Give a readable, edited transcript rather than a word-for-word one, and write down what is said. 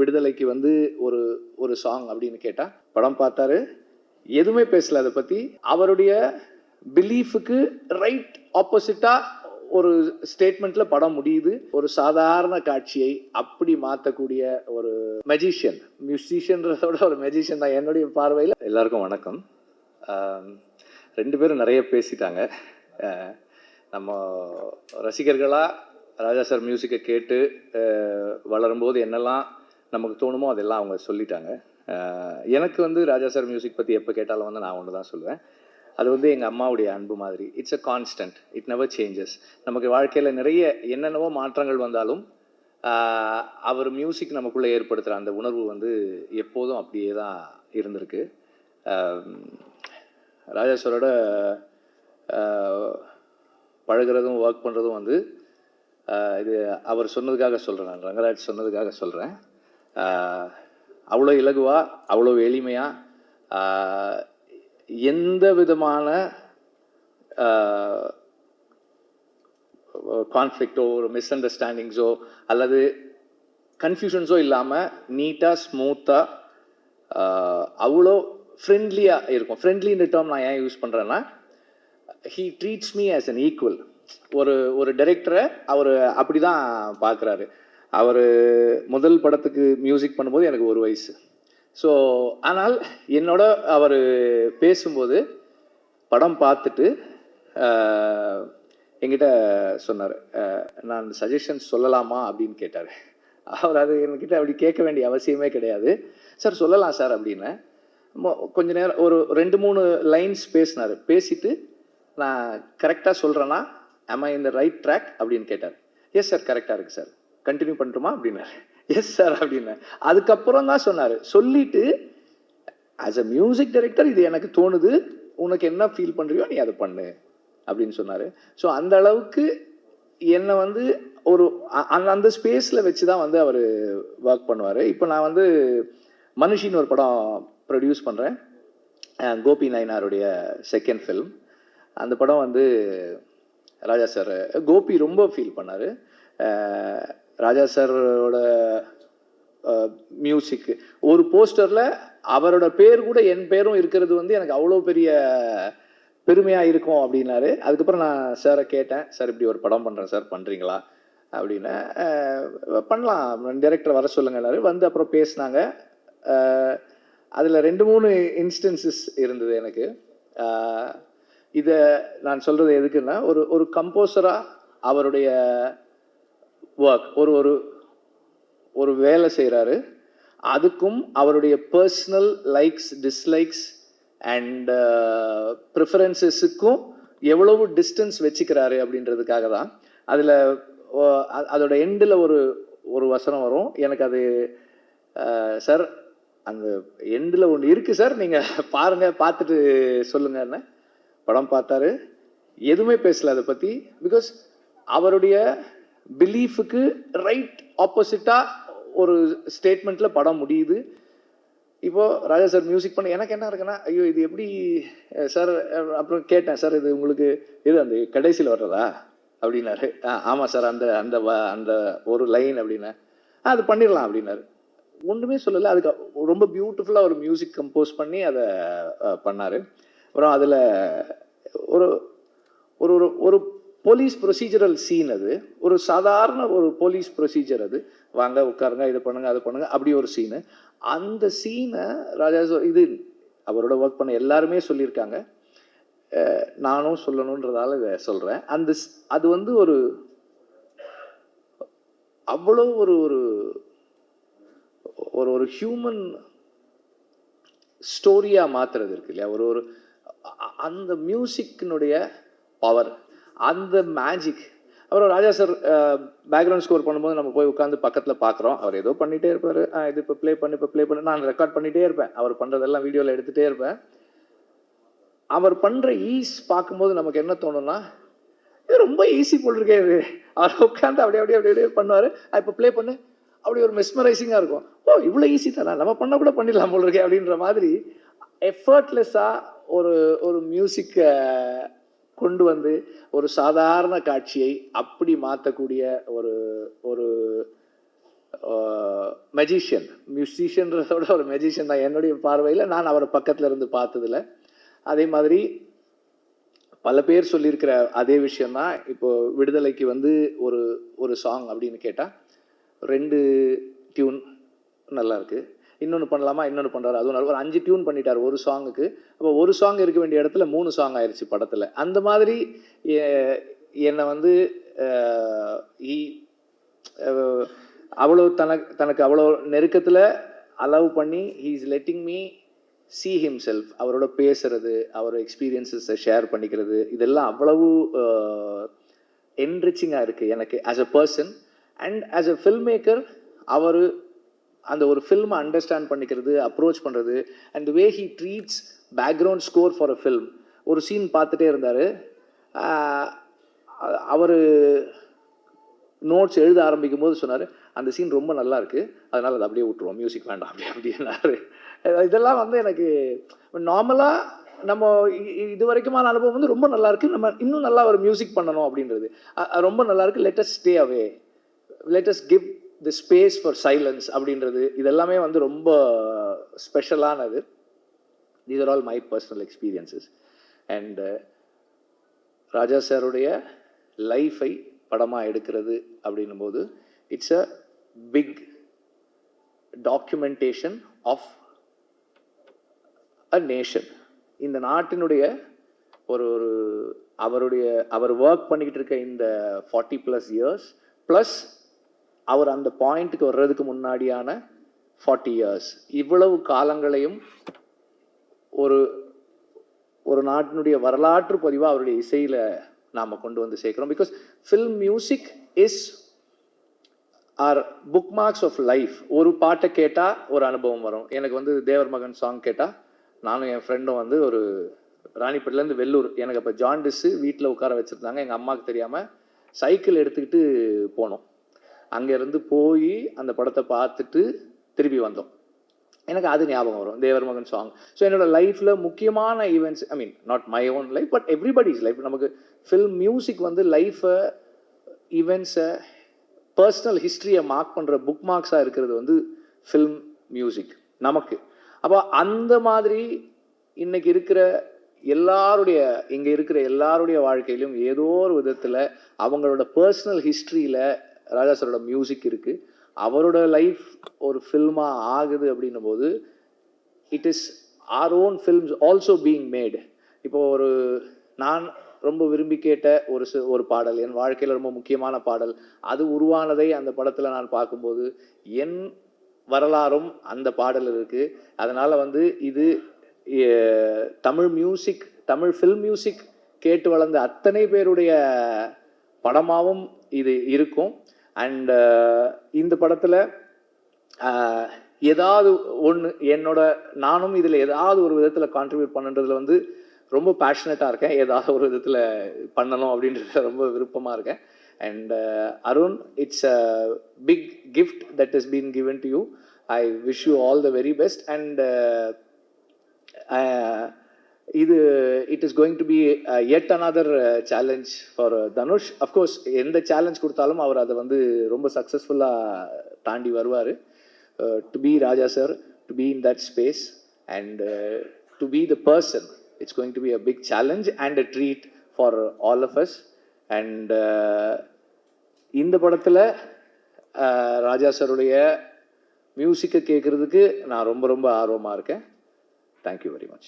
விடுதலைக்கு வந்து ஒரு ஒரு சாங் அப்படின்னு கேட்டா படம் பார்த்தாரு, எதுவுமே பேசல அதை பத்தி. அவருடைய பிலீஃபுக்கு ரைட் ஆப்போசிட்டா ஒரு ஸ்டேட்மெண்ட்ல படம் முடியுது. ஒரு சாதாரண காட்சியை அப்படி மாத்தக்கூடிய ஒரு மெஜிஷியன், மியூசிஷியன்றதோட ஒரு மெஜிஷியன் தான் என்னுடைய பார்வையில். எல்லாருக்கும் வணக்கம். ரெண்டு பேரும் நிறைய பேசிட்டாங்க. நம்ம ரசிகர்களா ராஜா சார் மியூசிக்கை கேட்டு வளரும்போது என்னெல்லாம் நமக்கு தோணுமோ அதெல்லாம் அவங்க சொல்லிட்டாங்க. எனக்கு வந்து ராஜா சார் மியூசிக் பற்றி எப்போ கேட்டாலும் வந்து நான் ஒன்று தான் சொல்லுவேன். அது வந்து எங்கள் அம்மாவுடைய அன்பு மாதிரி. It's a constant, it never changes. நமக்கு வாழ்க்கையில் நிறைய என்னென்னவோ மாற்றங்கள் வந்தாலும் அவர் மியூசிக் நமக்குள்ளே ஏற்படுத்துகிற அந்த உணர்வு வந்து எப்போதும் அப்படியே தான் இருந்திருக்கு. ராஜா சாரோட பழகிறதும் ஒர்க் பண்ணுறதும் வந்து இது அவர் சொன்னதுக்காக சொல்கிறேன், நான் ரங்கராஜ் சொன்னதுக்காக சொல்கிறேன். அவ்வளோ இலகுவாக, அவ்வளோ எளிமையாக, எந்த விதமான கான்ஃப்ளிக்டோ ஒரு மிஸ் அண்டர்ஸ்டாண்டிங்ஸோ அல்லது கன்ஃபியூஷன்ஸோ இல்லாமல் நீட்டாக ஸ்மூத்தாக அவ்வளோ ஃப்ரெண்ட்லியாக இருக்கும். ஃப்ரெண்ட்லின்ற டேர்ம் நான் ஏன் யூஸ் பண்ணுறேன்னா, he treats me as an equal. ஒரு டைரக்டரை அவர் அப்படி தான் பார்க்குறாரு. அவர் முதல் படத்துக்கு மியூசிக் பண்ணும்போது எனக்கு 1 வயசு. ஸோ ஆனால் என்னோட அவர் பேசும்போது படம் பார்த்துட்டு என்கிட்ட சொன்னார், நான் சஜஷன்ஸ் சொல்லலாமா அப்படின்னு கேட்டார். அவர் அது என்கிட்ட அப்படி கேட்க வேண்டிய அவசியமே கிடையாது. சார் சொல்லலாம் சார் அப்படின்னு கொஞ்ச நேரம் ஒரு 2-3 லைன்ஸ் பேசினார். பேசிட்டு நான் கரெக்டாக சொல்கிறேன்னா am I in the right track அப்படின்னு கேட்டார். எஸ் சார் கரெக்டாக இருக்குது சார், கண்டினியூ பண்ணட்டுமா அப்படின்னாரு. எஸ் சார் அப்படின்னு அதுக்கப்புறம் தான் சொன்னார். சொல்லிட்டு ஆஸ் அ மியூசிக் டைரக்டர் இது எனக்கு தோணுது, உனக்கு என்ன ஃபீல் பண்ணுறியோ நீ அதை பண்ணு அப்படின்னு சொன்னார். ஸோ அந்த அளவுக்கு என்னை வந்து ஒரு அந்த ஸ்பேஸில் வச்சு தான் வந்து அவர் ஒர்க் பண்ணுவார். இப்போ நான் வந்து மனுஷின்னு ஒரு படம் ப்ரொடியூஸ் பண்ணுறேன், கோபி நயனாருடைய செகண்ட் ஃபில்ம். அந்த படம் வந்து ராஜா சார், கோபி ரொம்ப ஃபீல் பண்ணார். ராஜா சாரோட மியூசிக் ஒரு போஸ்டரில் அவரோட பேர் கூட என் பேரும் இருக்கிறது வந்து எனக்கு அவ்வளோ பெரிய பெருமையாக இருக்கும் அப்படின்னாரு. அதுக்கப்புறம் நான் சாரை கேட்டேன், சார் இப்படி ஒரு படம் பண்ணுறேன் சார், பண்ணுறீங்களா அப்படின்னு. பண்ணலாம், டைரக்டர் வர சொல்லுங்கன்னாரு. வந்து அப்புறம் பேசினாங்க. அதில் 2-3 இன்ஸ்டன்சஸ் இருந்தது எனக்கு. இதை நான் சொல்கிறது எதுக்குன்னா, ஒரு கம்போசராக அவருடைய ஒர்க் ஒரு ஒரு வேலை செய்கிறாரு, அதுக்கும் அவருடைய பர்சனல் லைக்ஸ் டிஸ்லைக்ஸ் அண்ட் ப்ரிஃபரன்சஸுக்கும் எவ்வளவு டிஸ்டன்ஸ் வச்சுக்கிறாரு அப்படின்றதுக்காக தான். அதில் அதோட எண்டில் ஒரு வசனம் வரும். எனக்கு அது சார் அந்த எண்டில் ஒன்று இருக்குது சார், நீங்கள் பாருங்கள், பார்த்துட்டு சொல்லுங்கன்னு. படம் பார்த்தாரு, எதுவுமே பேசல அதை பற்றி. பிகாஸ் அவருடைய பிலீஃபுக்கு ரைட் ஆப்போசிட்டாக ஒரு ஸ்டேட்மெண்ட்டில் படம் முடியுது. இப்போது ராஜா சார் மியூசிக் பண்ண எனக்கு என்ன இருக்குன்னா, ஐயோ இது எப்படி சார். அப்புறம் கேட்டேன், சார் இது உங்களுக்கு இது அந்த கடைசியில் வர்றதா அப்படின்னாரு. ஆமாம் சார், அந்த அந்த அந்த ஒரு லைன் அப்படின்னா அது பண்ணிடலாம் அப்படின்னாரு. ஒன்றுமே சொல்லலை. அதுக்கு ரொம்ப பியூட்டிஃபுல்லாக ஒரு மியூசிக் கம்போஸ் பண்ணி அதை பண்ணார். அப்புறம் அதில் ஒரு ஒரு ஒரு போலீஸ் ப்ரொசீஜரல் சீன். அது ஒரு சாதாரண ஒரு போலீஸ் ப்ரொசீஜர். அது வாங்க உட்காருங்க, இது பண்ணுங்க அது பண்ணுங்க, அப்படி ஒரு சீனு. அந்த சீனை ராஜா இது அவரோட ஒர்க் பண்ண எல்லாருமே சொல்லியிருக்காங்க, நானும் சொல்லணுன்றதால இதை சொல்கிறேன். அது வந்து ஒரு அவ்வளோ ஒரு ஒரு ஒரு ஹியூமன் ஸ்டோரியாக மாற்றுறது இருக்கு இல்லையா, ஒரு அந்த மியூசிக்கினுடைய பவர், அந்த மேஜிக். அப்புறம் ராஜா சார் பேக்ரவுண்ட் ஸ்கோர் பண்ணும்போது நம்ம போய் உட்காந்து பக்கத்தில் பார்க்குறோம். அவர் ஏதோ பண்ணிகிட்டே இருப்பார். இது இப்போ ப்ளே பண்ணி நான் ரெக்கார்ட் பண்ணிகிட்டே இருப்பேன். அவர் பண்ணுறதெல்லாம் வீடியோவில் எடுத்துகிட்டே இருப்பேன். அவர் பண்ணுற ஈஸ் பார்க்கும்போது நமக்கு என்ன தோணும்னா, இது ரொம்ப ஈஸி போல் இருக்கே இது. அவர் உட்காந்து அப்படியே பண்ணுவார். இப்போ ப்ளே பண்ணு, அப்படி ஒரு மெஸ்மரைசிங்காக இருக்கும். ஓ இவ்வளோ ஈஸி தானே, நம்ம பண்ண கூட பண்ணிடலாம் போல் இருக்கே அப்படின்ற மாதிரி எஃபர்ட்லெஸ்ஸாக ஒரு மியூசிக்கை கொண்டு வந்து ஒரு சாதாரண காட்சியை அப்படி மாற்றக்கூடிய ஒரு ஒரு மெஜிஷியன், மியூசிஷியன்றதோட ஒரு மெஜிஷியன் தான் என்னுடைய பார்வையில், நான் அவரை பக்கத்தில் இருந்து பார்த்ததில்ல. அதே மாதிரி பல பேர் சொல்லியிருக்கிற அதே விஷயம்தான். இப்போ விடுதலைக்கு வந்து ஒரு ஒரு சாங் அப்படின்னு கேட்டால் 2 டியூன் நல்லா இருக்கு, இன்னொன்று பண்ணலாமா, இன்னொன்று பண்ணுறாரு, அதுவும் நல்லா ஒரு 5 டியூன் பண்ணிட்டார் ஒரு சாங்குக்கு. அப்போ ஒரு சாங் இருக்க வேண்டிய இடத்துல 3 சாங் ஆயிடுச்சு படத்தில். அந்த மாதிரி என்னை வந்து அவ்வளோ தனக்கு அவ்வளோ நெருக்கத்தில் அலவ் பண்ணி he is letting me see himself, அவரோட பேசுறது, அவரோட எக்ஸ்பீரியன்ஸஸை ஷேர் பண்ணிக்கிறது, இதெல்லாம் அவ்வளவு என்ரிச்சிங்காக இருக்குது எனக்கு as a person. And as a film maker அவர் அந்த ஒரு ஃபில்மை அண்டர்ஸ்டாண்ட் பண்ணிக்கிறது, அப்ரோச் பண்ணுறது, and way he treats background score for a film. ஒரு சீன் பார்த்துட்டே இருந்தார், அவர் நோட்ஸ் எழுத ஆரம்பிக்கும் போது சொன்னார், அந்த சீன் ரொம்ப நல்லா இருக்குது, அதனால் அதை அப்படியே விட்டுருவோம், மியூசிக் வேண்டாம் அப்படின்னாரு. இதெல்லாம் வந்து எனக்கு நார்மலாக நம்ம இது வரைக்குமான அனுபவம் வந்து ரொம்ப நல்லா இருக்குது, நம்ம இன்னும் நல்லா ஒரு மியூசிக் பண்ணணும் அப்படின்றது ரொம்ப நல்லா இருக்குது. Let us stay away, let us give the space for silence அப்படின்றது, இதெல்லாமே வந்து ரொம்ப ஸ்பெஷலானது. These are all my personal experiences. And Raja சாருடைய லைஃபை படமாக எடுக்கிறது அப்படின்னும் போது it's a big documentation of a nation. இந்த நாட்டினுடைய ஒரு அவர் ஒர்க் பண்ணிக்கிட்டு இருக்க இந்த 40+ இயர்ஸ் ப்ளஸ் அவர் அந்த பாயிண்ட்டுக்கு வர்றதுக்கு முன்னாடியான 40 இயர்ஸ், இவ்வளவு காலங்களையும் ஒரு நாட்டினுடைய வரலாற்று பதிவாக அவருடைய இசையில் நாம் கொண்டு வந்து சேர்க்கிறோம். Because film music is our bookmarks of life. ஒரு பாட்டை கேட்டால் ஒரு அனுபவம் வரும். எனக்கு வந்து தேவர் மகன் சாங் கேட்டால், நானும் என் ஃப்ரெண்டும் வந்து ஒரு ராணிப்பேட்டிலேருந்து வெள்ளூர், எனக்கு அப்போ ஜாண்டிஸு, வீட்டில் உட்கார வச்சுருந்தாங்க, எங்கள் அம்மாவுக்கு தெரியாமல் சைக்கிள் எடுத்துக்கிட்டு போனோம். அங்கேருந்து போய் அந்த படத்தை பார்த்துட்டு திருப்பி வந்தோம். எனக்கு அது ஞாபகம் வரும், தேவர் மகன் சாங். ஸோ என்னோடய லைஃப்பில் முக்கியமான events, I mean not my own life but everybody's life, நமக்கு ஃபில்ம் மியூசிக் வந்து லைஃப்பை, ஈவெண்ட்ஸை, பர்சனல் ஹிஸ்ட்ரியை மார்க் பண்ணுற புக் மார்க்ஸாக இருக்கிறது வந்து ஃபில்ம் மியூசிக் நமக்கு. அப்போ அந்த மாதிரி இன்னைக்கு இருக்கிற இங்கே இருக்கிற எல்லாருடைய வாழ்க்கையிலும் ஏதோ ஒரு விதத்தில் அவங்களோட பர்சனல் ஹிஸ்ட்ரியில் ராஜா சாரோட மியூசிக் இருக்குது. அவரோட லைஃப் ஒரு ஃபில்மாக ஆகுது அப்படின்னும் போது it is our own films also being mat. இப்போ நான் ரொம்ப விரும்பி கேட்ட ஒரு பாடல், என் வாழ்க்கையில் ரொம்ப முக்கியமான பாடல், அது உருவானதை அந்த படத்தில் நான் பார்க்கும்போது என் வரலாறும் அந்த பாடல் இருக்குது. அதனால் வந்து இது Tamil music, Tamil film music கேட்டு வளர்ந்த அத்தனை பேருடைய படமாகவும் இது இருக்கும். அண்ட் இந்த படத்தில் ஏதாவது ஒன்று நானும் இதில் ஏதாவது ஒரு விதத்தில் கான்ட்ரிபியூட் பண்ணுறதுல வந்து ரொம்ப பேஷனட்டாக இருக்கேன். ஏதாவது ஒரு விதத்தில் பண்ணணும் அப்படின்றத ரொம்ப விருப்பமாக இருக்கேன். And Arun, it's a big gift that is been given to you. I wish you all the very best. And it is going to be yet another challenge for Dhanush. Of course, எந்த challenge கொடுத்தாலும் அவர் அதை வந்து ரொம்ப சக்ஸஸ்ஃபுல்லாக தாண்டி வருவார். To be Raja sir, to be in that space and to be the person, it's going to be a big challenge and a treat for all of us. And இந்த படத்தில் ராஜா சாருடைய மியூசிக்கை கேட்குறதுக்கு நான் ரொம்ப ரொம்ப ஆர்வமாக இருக்கேன். Thank you very much.